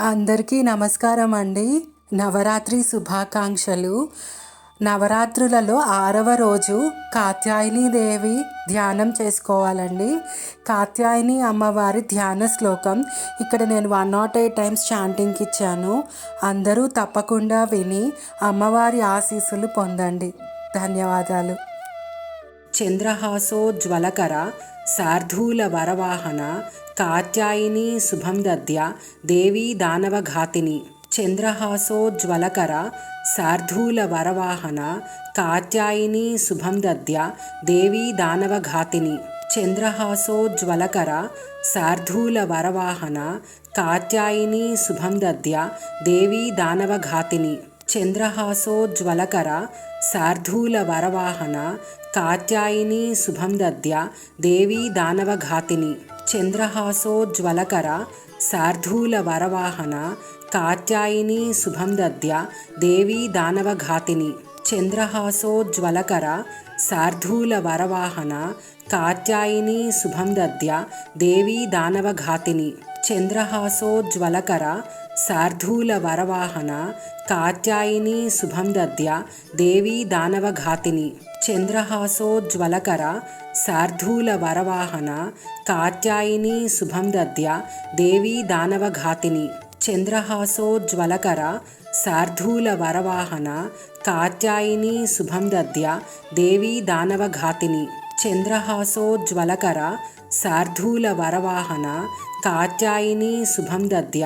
అందరికీ నమస్కారం అండి. నవరాత్రి శుభాకాంక్షలు. నవరాత్రులలో 6వ రోజు కాత్యాయని దేవి ధ్యానం చేసుకోవాలండి. కాత్యాయని అమ్మవారి ధ్యాన శ్లోకం ఇక్కడ నేను 108 టైమ్స్ చాంటింగ్కి ఇచ్చాను. అందరూ తప్పకుండా విని అమ్మవారి ఆశీస్సులు పొందండి. ధన్యవాదాలు. చంద్రహాసోజ్వలకర శార్దూల వరవాహన కాత్యాయని శుభం దద్య దేవీ దానవఘాతిని. చంద్రహాసోజ్వలకర శార్దూల వరవాహన కాత్యాయని శుభం దద్య దేవీ దానవఘాతిని. చంద్రహాసోజ్వలకర శార్దూల వరవాహన కాత్యాయని శుభం దద్య దేవీ దానవఘాతిని. చంద్రహాసోజ్వలకర శార్దూల వరవాహన కాత్యాయని శుభం దద్య దేవీ దానవఘాతిని. చంద్రహాసోజ్వలకర శార్దూల వరవాహన కాత్యాయని శుభం దద్య దేవీ దానవఘాతిని. చంద్రహాసోజ్వలకర శార్దూల వరవాహన కాత్యాయని శుభం దద్య దేవీ దానవఘాతిని. చంద్రహాసోజ్వలకర శార్దూల వరవాహన కాత్యాయని శుభం దద్య దేవీ దానవఘాతిని. చంద్రహాసోజ్వలకర శార్దూల వరవాహన కాత్యాయని శుభం దద్య దేవీ దానవఘాతిని. చంద్రహాసోజ్వలకర శార్దూల వరవాహన కాత్యాయని శుభం దద్య దేవీ దానవఘాతిని. చంద్రహాసోజ్వలకర శార్దూల వరవాహన కాత్యాయని శుభం దద్య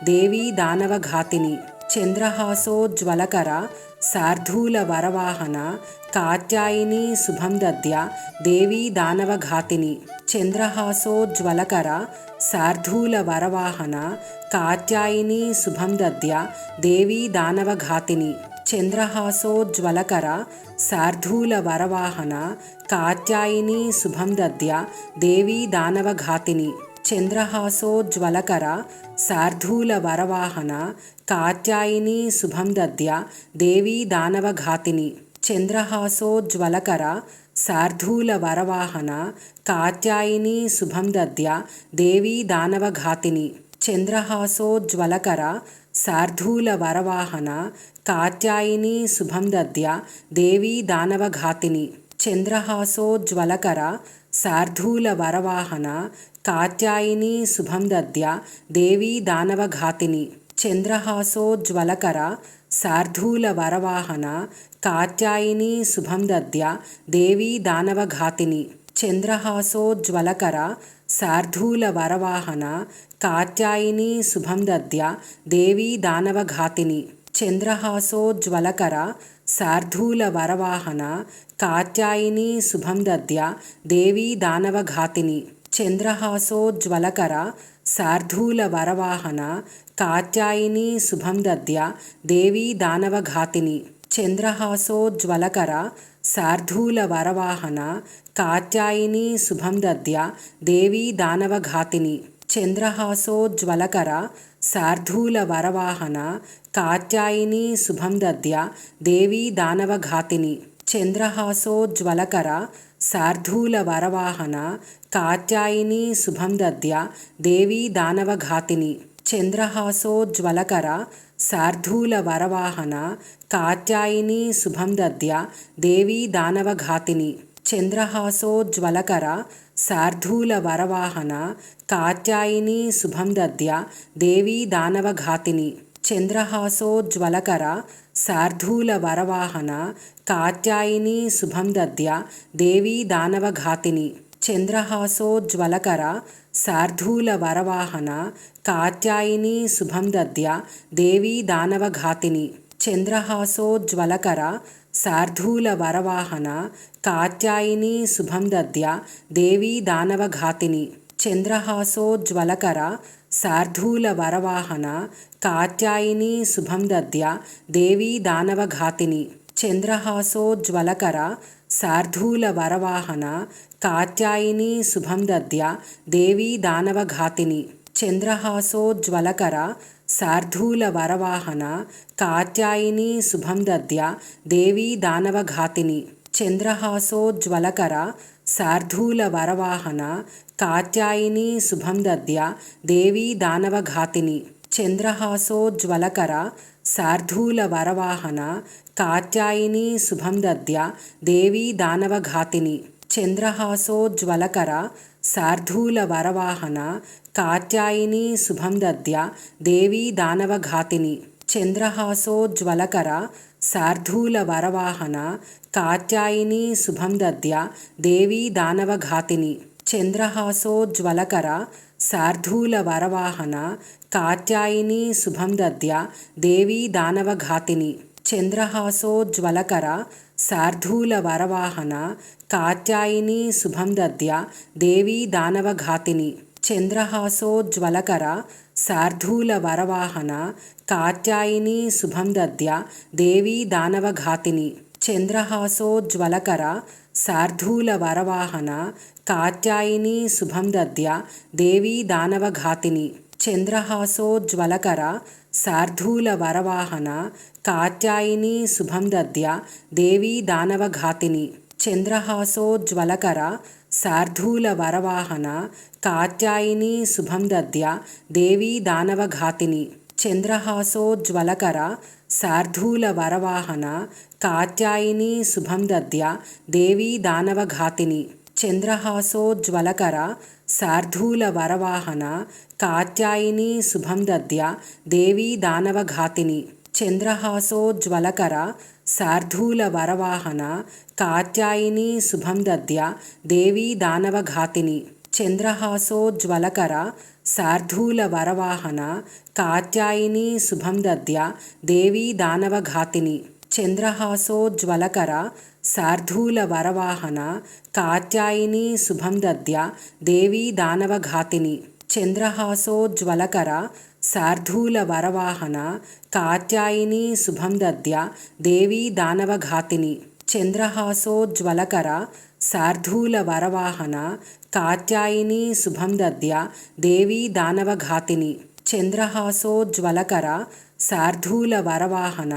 దేవీ దానవఘాతిని. చంద్రహాసోజ్వలకర శార్దూల వరవాహన కాత్యాయని శుభం దద్య దేవీ దానవఘాతిని. చంద్రహాసోజ్వలకర శార్దూల వరవాహన కాత్యాయని శుభం దద్య దేవీ దానవఘాతిని. చంద్రహాసోజ్వలకర శార్దూల వరవాహన కాత్యాయని శుభం దద్య దేవీ దానవఘాతిని. చంద్రహాసోజ్వలకర శార్దూల వరవాహన కాత్యాయని శుభం దద్య దేవీ దానవఘాతిని. చంద్రహాసోజ్వలకర శార్దూల వరవాహన కాత్యాయని శుభం దద్య దేవీ దానవఘాతిని. చంద్రహాసోజ్వలకర శార్దూల వరవాహన కాత్యాయని శుభం దద్య దేవీ దానవఘాతిని. చంద్రహాసోజ్వలకర శార్దూల వరవాహన కాత్యాయని శుభం దద్య దేవీ దానవఘాతిని. చంద్రహాసోజ్వలకర శార్దూల వరవాహన కాత్యాయని శుభం దద్య దేవీ దానవఘాతిని. చంద్రహాసోజ్వలకర శార్దూల వరవాహన కాత్యాయని శుభం దద్య దేవీ దానవఘాతిని. చంద్రహాసోజ్వలకర శార్దూల వరవాహన కాత్యాయని శుభం దద్య దేవీ దానవఘాతిని. చంద్రహాసోజ్వలకర శార్దూల వరవాహన కాత్యాయని శుభం దద్య దేవీ దానవఘాతిని. చంద్రహాసోజ్వలకర శార్దూల వరవాహన కాత్యాయని శుభం దద్య దేవీ దానవఘాతిని. చంద్రహాసోజ్వలకర శార్దూల వరవాహన కాత్యాయని శుభం దద్య దేవీ దానవఘాతిని. చంద్రహాసోజ్వలకర శార్దూల వరవాహన కాత్యాయని శుభం దద్య దేవీ దానవఘాతిని. చంద్రహాసోజ్వలకర శార్దూల వరవాహన కాత్యాయని శుభం దద్య దేవీ దానవఘాతిని. చంద్రహాసోజ్వలకర శార్దూల వరవాహన కాత్యాయని శుభం దద్య దేవీ దానవఘాతిని. చంద్రహాసోజ్వలకర శార్దూల వరవాహన కాత్యాయని శుభం దద్య దేవీ దానవఘాతిని. చంద్రహాసోజ్వలకర శార్దూల వరవాహన కాత్యాయని శుభం దద్య దేవీ దానవఘాతిని. చంద్రహాసోజ్వలకర శార్దూల వరవాహన కాత్యాయని శుభం దద్య దేవీ దానవఘాతిని. చంద్రహాసోజ్వలకర శార్దూల వరవాహన కాత్యాయని శుభం దద్య దేవీ దానవఘాతిని. చంద్రహాసోజ్వలకర శార్దూల వరవాహన కాత్యాయని శుభం దద్య దేవీ దానవఘాతిని. చంద్రహాసోజ్వలకర శార్దూల వరవాహన కాత్యాయని శుభం దద్య దేవీ దానవఘాతిని. చంద్రహాసోజ్వలకర శార్దూల వరవాహన కాత్యాయని శుభం దద్య దేవీ దానవఘాతిని. చంద్రహాసోజ్వలకర శార్దూలవరవాహన కాత్యాయని శుభం దద్య దేవీ దానవఘాతిని. చంద్రహాసోజ్వలకర శార్దూలవరవాహన కాత్యాయని శుభం దద్య దేవీ దానవఘాతిని. చంద్రహాసోజ్వలకర శార్దూలవరవాహన కాత్యాయని శుభం దద్య దేవీ దానవఘాతిని. చంద్రహాసోజ్వలకర శార్దూలవరవాహన కాత్యాయని శుభం దద్య దేవీ దానవఘాతిని. చంద్రహాసోజ్వలకర శార్దూలవరవాహన కాత్యాయని శుభం దద్య దేవీ దానవఘాతిని. చంద్రహాసోజ్వలకర శార్దూలవరవాహన కాత్యాయని శుభం దద్య దేవీ దానవఘాతిని. చంద్రహాసోజ్వలకర శార్దూలవరవాహన కాత్యాయని శుభం దద్య దేవీ దానవఘాతిని. చంద్రహాసోజ్వలకర శార్దూలవరవాహన కాత్యాయని శుభం దద్య దేవీ దానవఘాతిని. చంద్రహాసోజ్వలకర శార్దూలవరవాహన కాత్యాయని శుభం దద్య దేవీ దానవఘాతిని. చంద్రహాసోజ్వలకర శార్దూలవరవాహన కాత్యాయని శుభం దద్య దేవీ దానవఘాతిని. చంద్రహాసోజ్వలకర శార్దూలవరవాహన కాత్యాయని శుభం దద్య దేవీ దానవఘాతిని. చంద్రహాసోజ్వలకర శార్దూలవరవాహన కాత్యాయని శుభం దద్య దేవీ దానవఘాతిని. చంద్రహాసోజ్వలకర శార్దూలవరవాహన కాత్యాయని శుభం దద్య దేవీ దానవఘాతిని. చంద్రహాసోజ్వలకర శార్దూలవరవాహన కాత్యాయని శుభం దద్య దేవీ దానవఘాతిని. చంద్రహాసోజ్వలకర శార్దూలవరవాహన కాత్యాయని శుభం దద్య దేవీ దానవఘాతిని. చంద్రహాసోజ్వలకర శార్దూలవరవాహన కాత్యాయని శుభం దద్య దేవీ దానవఘాతిని. చంద్రహాసోజ్వలకర శార్దూలవరవాహన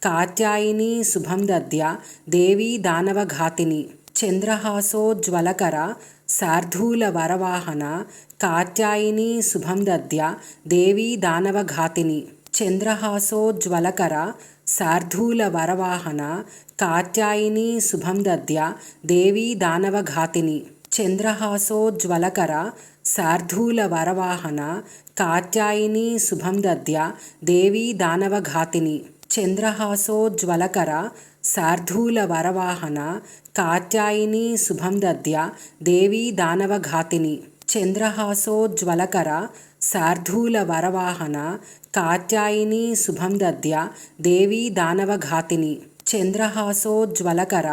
కాత్యాయని శుభం దద్య దేవీ దానవఘాతిని. చంద్రహాసోజ్వలకర శార్దూలవరవాహన కాత్యాయని శుభం దద్య దేవీ దానవఘాతిని. చంద్రహాసోజ్వలకర శార్దూలవరవాహన కాత్యాయని శుభం దద్య దేవీ దానవఘాతిని. చంద్రహాసోజ్వలకర శార్దూలవరవాహన కాత్యాయని శుభం దద్య దేవీ దానవఘాతిని. చంద్రహాసోజ్వలకర శార్దూలవరవాహన కాత్యాయని శుభం దద్య దేవీ దానవఘాతిని. చంద్రహాసోజ్వలకర శార్దూలవరవాహన కాత్యాయని శుభం దద్య దేవీ దానవఘాతిని. చంద్రహాసోజ్వలకర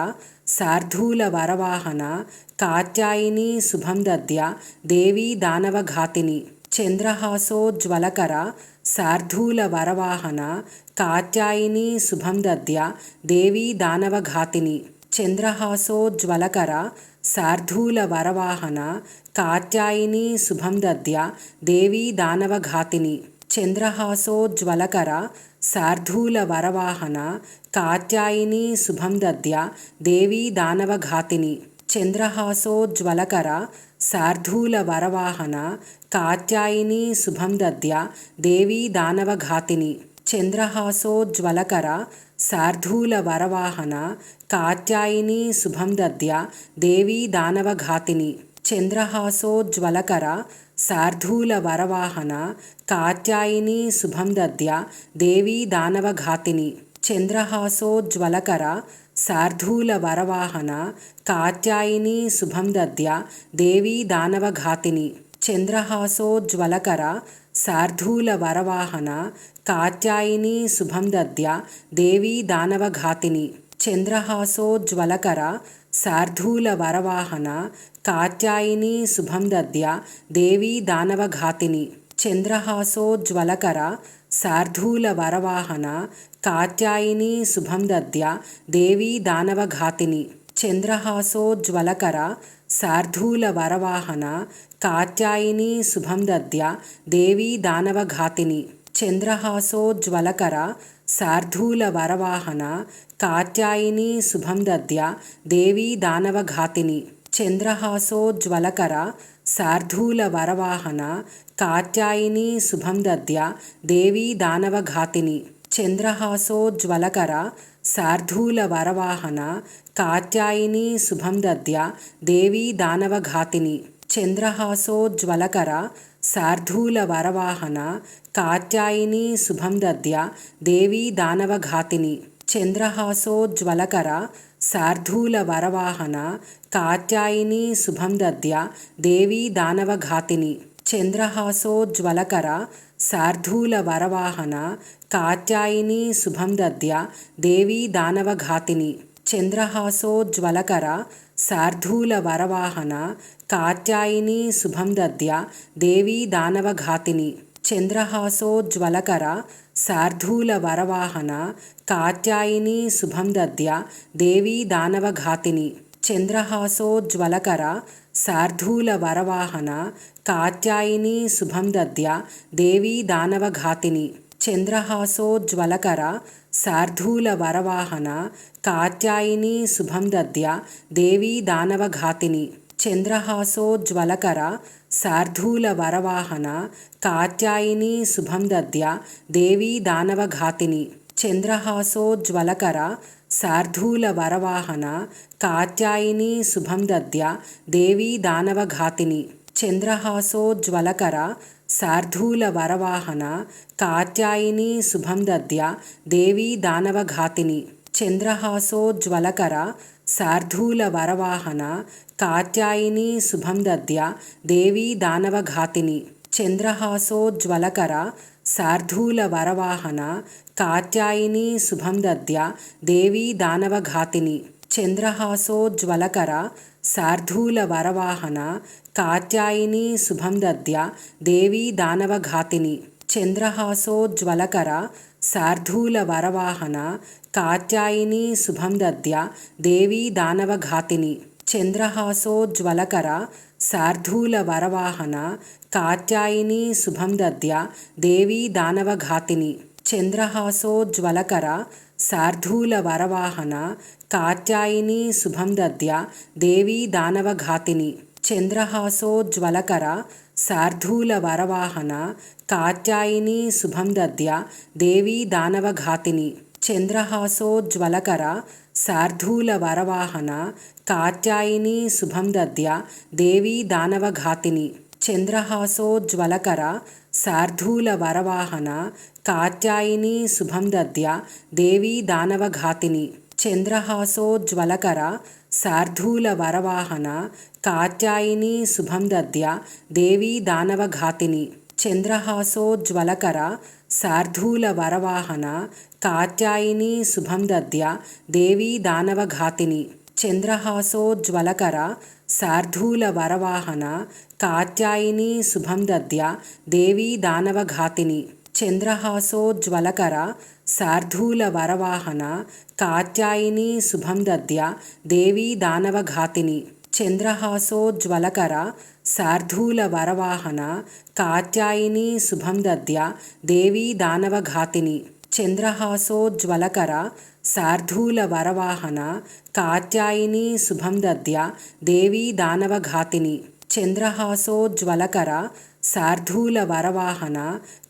శార్దూలవరవాహన కాత్యాయని శుభం దద్య దేవీ దానవఘాతిని. చంద్రహాసోజ్వలకర శార్దూలవరవాహన కాత్యాయని శుభం దద్య దేవీ దానవఘాతిని. చంద్రహాసోజ్వలకర శార్దూలవరవాహన కాత్యాయని శుభం దద్య దేవీ దానవఘాతిని. చంద్రహాసోజ్వలకర శార్దూలవరవాహన కాత్యాయని శుభం దద్య దేవీ దానవఘాతిని. చంద్రహాసోజ్వలకర శార్దూలవరవాహన కాత్యాయని శుభం దద్య దేవీ దానవఘాతిని. చంద్రహాసోజ్వలకర శార్దూలవరవాహన కాత్యాయని శుభం దద్య దేవీ దానవఘాతిని. చంద్రహాసోజ్వలకర శార్దూలవరవాహన కాత్యాయని శుభం దద్య దేవీ దానవఘాతిని. చంద్రహాసోజ్వలకర శార్దూలవరవాహన కాత్యాయని శుభం దద్య దేవీ దానవఘాతిని. చంద్రహాసోజ్వలకర శార్దూలవరవాహన కాత్యాయని శుభం దద్య దేవీ దానవఘాతిని. చంద్రహాసోజ్వలకర శార్దూలవరవాహన కాత్యాయని శుభం దద్య దేవీ దానవఘాతిని. చంద్రహాసోజ్వలకర శార్దూలవరవాహన కాత్యాయని శుభం దద్య దేవీ దానవఘాతిని. చంద్రహాసోజ్వలకర శార్దూలవరవాహన కాత్యాయని శుభం దద్య దేవీ దానవఘాతిని. చంద్రహాసోజ్వలకర శార్దూలవరవాహన కాత్యాయని శుభం దద్య దేవీ దానవఘాతిని. చంద్రహాసోజ్వలకర శార్దూలవరవాహన कात्यायनी शुभं दद्या देवी दानवघातिनी चन्द्रहासोज्ज्वलकरा शार्दूलवरवाहना कात्यायनी शुभं दद्या देवी दानवघातिनी चन्द्रहासोज्ज्वलकरा शार्दूलवरवाहना कात्यायनी शुभं दद्या देवी दानवघातिनी चन्द्रहासोज्ज्वलकरा शार्दूलवरवाहना कात्यायनी शुभं दद्या देवी दानवघातिनी चन्द्रहासोज्ज्वलकरा शार्दूलवरवाहना कात्यायनी शुभं दद्या देवी दानवघातिनी चन्द्रहासोज्ज्वलकरा शार्दूलवरवाहना कात्यायनी शुभं दद्या देवी दानवघातिनी चन्द्रहासोज्ज्वलकरा शार्दूलवरवाहना कात्यायनी शुभं दद्या देवी दानवघातिनी चन्द्रहासोज्ज्वलकरा शार्दूलवरवाहना कात्यायनी शुभं दद्या देवी दानवघातिनी चन्द्रहासोज्ज्वलकरा शार्दूलवरवाहना कात्यायनी शुभं दद्या देवी दानवघातिनी चन्द्रहासोज्ज्वलकरा शार्दूलवरवाहना कात्यायनी शुभं दद्या देवी दानवघातिनी चन्द्रहासोज्ज्वलकरा शार्दूलवरवाहना कात्यायनी शुभं दद्या देवी दानवघातिनी चन्द्रहासोज्ज्वलकरा शार्दूलवरवाहना कात्यायनी शुभं दद्या देवी दानवघातिनी चन्द्रहासोज्ज्वलकरा शार्दूलवरवाहना कात्यायनी शुभं दद्या देवी दानवघातिनी चन्द्रहासोज्ज्वलकरा शार्दूलवरवाहना कात्यायनी शुभं दद्या देवी दानवघातिनी चन्द्रहासोज्ज्वलकरा शार्दूलवरवाहना कात्यायनी शुभं दद्या देवी दानवघातिनी चन्द्रहासोज्ज्वलकरा शार्दूलवरवाहना कात्यायनी शुभं दद्या देवी दानवघातिनी चन्द्रहासोज्ज्वलकरा शार्दूलवरवाहना कात्यायनी शुभं दद्या देवी दानवघातिनी चन्द्रहासोज्ज्वलकरा शार्दूलवरवाहना कात्यायनी शुभं दद्या देवी दानवघातिनी चन्द्रहासोज्ज्वलकरा शार्दूलवरवाहना कात्यायनी शुभं दद्या देवी दानवघातिनी चन्द्रहासोज्ज्वलकरा शार्दूलवरवाहना कात्यायनी शुभं दद्या देवी दानवघातिनी चन्द्रहासोज्ज्वलकरा शार्दूलवरवाहना कात्यायनी शुभं दद्या देवी दानवघातिनी चन्द्रहासोज्ज्वलकरा शार्दूलवरवाहना कात्यायनी शुभं दद्या देवी दानवघातिनी चन्द्रहासोज्ज्वलकरा शार्दूलवरवाहना कात्यायनी शुभं दद्या देवी दानवघातिनी चन्द्रहासोज्ज्वलकरा शार्दूलवरवाहना कात्यायनी शुभं दद्या देवी दानवघातिनी चन्द्रहासोज्ज्वलकरा शार्दूलवरवाहना कात्यायनी शुभं दद्या देवी दानवघातिनी चन्द्रहासोज्ज्वलकरा शार्दूलवरवाहना कात्यायनी शुभं दद्या देवी दानवघातिनी चन्द्रहासोज्ज्वलकरा शार्दूलवरवाहना कात्यायनी शुभं दद्या देवी दानवघातिनी चन्द्रहासोज्ज्वलकरा शार्दूलवरवाहना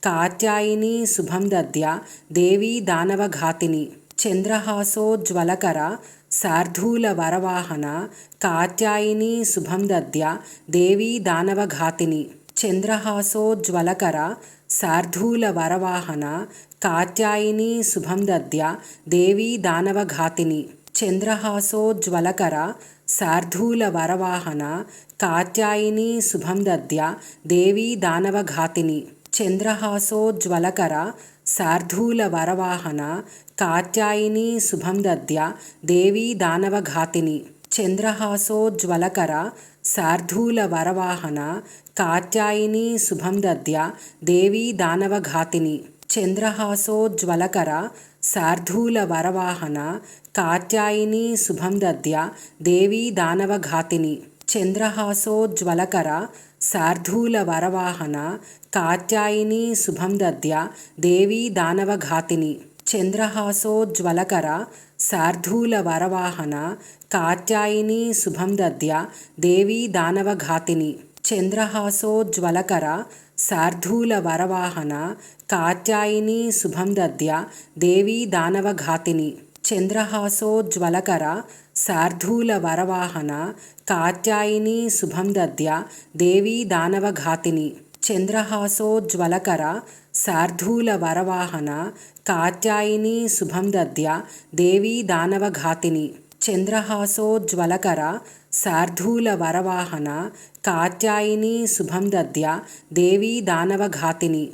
कात्यायनी शुभं दद्या देवी दानवघातिनी चन्द्रहासोज्ज्वलकरा शार्दूलवरवाहना कात्यायनी शुभं दद्या देवी दानवघातिनी चन्द्रहासोज्ज्वलकरा शार्दूलवरवाहना कात्यायनी शुभं दद्या देवी दानवघातिनी चन्द्रहासोज्ज्वलकरा शार्दूलवरवाहना कात्यायनी शुभं दद्या देवी दानवघातिनी चन्द्रहासोज्ज्वलकरा शार्दूलवरवाहना कात्यायनी शुभं दद्या देवी दानवघातिनी चन्द्रहासोज्ज्वलकरा शार्दूलवरवाहना कात्यायनी शुभं दद्या देवी दानवघातिनी चन्द्रहासोज्ज्वलकरा शार्दूलवरवाहना कात्यायनी शुभं दद्या देवी दानवघातिनी चन्द्रहासोज्ज्वलकरा शार्दूलवरवाहना कात्यायनी शुभं दद्या देवी दानवघातिनी चन्द्रहासोज्ज्वलकरा शार्दूलवरवाहना कात्यायनी शुभं दद्या देवी दानवघातिनी చంద్రహాసోజ్వలకర శార్దూలవరవాహన కాత్యాయని శుభం దద్యా దేవీ దానవఘాతిని. చంద్రహాసోజ్వలకర శార్దూలవరవాహన కాత్యాయని శుభం దద్యా దేవీ దానవఘాతిని. చంద్రహాసోజ్వలకర శార్దూలవరవాహన కాత్యాయని శుభం దద్యా దేవీ దానవఘాతిని. చంద్రహాసోజ్వలకర శార్దూలవరవాహన కాత్యాయని శుభం దద్యా దేవీ దానవఘాతిని. చంద్రహాసోజ్వలకర శార్దూలవరవాహన కాత్యాయని శుభం దద్యా దేవీ దానవఘాతిని. చంద్రహాసోజ్వలకర శార్దూలవరవాహన కాత్యాయని శుభం దద్యా దేవీ దానవఘాతిని.